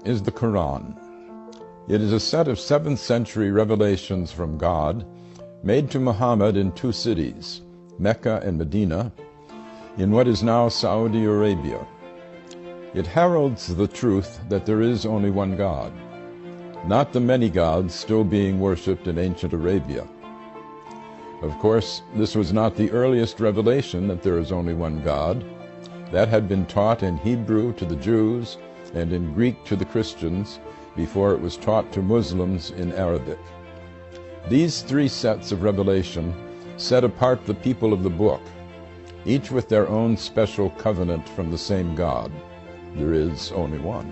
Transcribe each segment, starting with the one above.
is the Qur'an. It is a set of 7th century revelations from God made to Muhammad in 2 cities, Mecca and Medina, in what is now Saudi Arabia. It heralds the truth that there is only one God, not the many gods still being worshipped in ancient Arabia. Of course, this was not the earliest revelation that there is only one God. That had been taught in Hebrew to the Jews and in Greek to the Christians before it was taught to Muslims in Arabic. These 3 sets of revelation set apart the people of the book, each with their own special covenant from the same God. There is only one.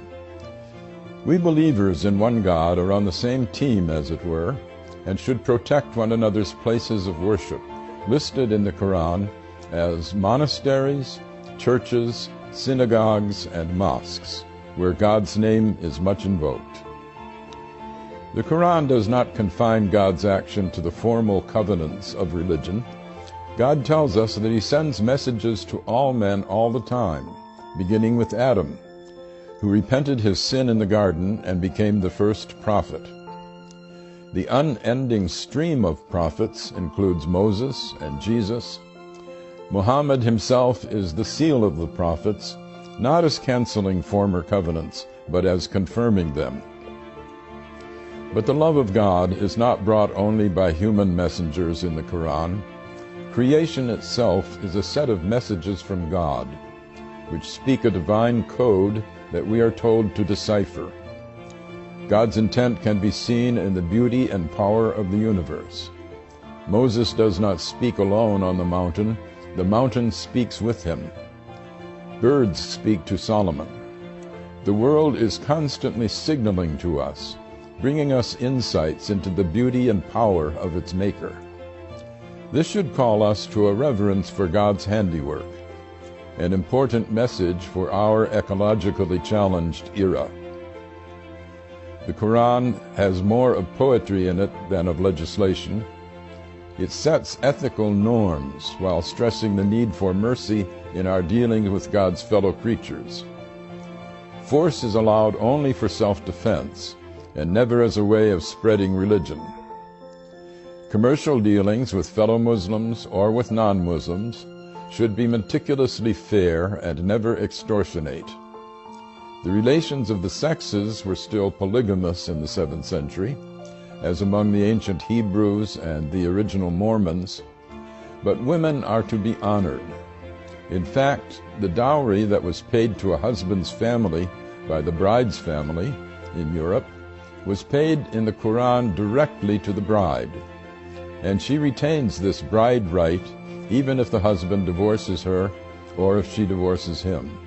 We believers in one God are on the same team, as it were, and should protect one another's places of worship, listed in the Qur'an as monasteries, churches, synagogues, and mosques, where God's name is much invoked. The Qur'an does not confine God's action to the formal covenants of religion. God tells us that He sends messages to all men all the time, beginning with Adam, who repented his sin in the garden and became the first prophet. The unending stream of prophets includes Moses and Jesus. Muhammad himself is the seal of the prophets, not as canceling former covenants, but as confirming them. But the love of God is not brought only by human messengers in the Qur'an. Creation itself is a set of messages from God, which speak a divine code that we are told to decipher. God's intent can be seen in the beauty and power of the universe. Moses does not speak alone on the mountain speaks with him. Birds speak to Solomon. The world is constantly signaling to us, bringing us insights into the beauty and power of its maker. This should call us to a reverence for God's handiwork, an important message for our ecologically challenged era. The Qur'an has more of poetry in it than of legislation. It sets ethical norms while stressing the need for mercy in our dealings with God's fellow creatures. Force is allowed only for self-defense and never as a way of spreading religion. Commercial dealings with fellow Muslims or with non-Muslims should be meticulously fair and never extortionate. The relations of the sexes were still polygamous in the 7th century, as among the ancient Hebrews and the original Mormons, but women are to be honored. In fact, the dowry that was paid to a husband's family by the bride's family in Europe was paid in the Qur'an directly to the bride, and she retains this bride right even if the husband divorces her or if she divorces him.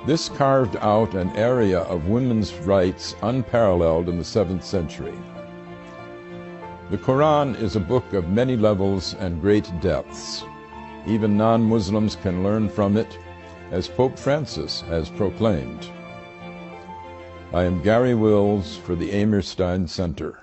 This carved out an area of women's rights unparalleled in the 7th century. The Qur'an is a book of many levels and great depths. Even non-Muslims can learn from it, as Pope Francis has proclaimed. I am Gary Wills for the Amerstein Center.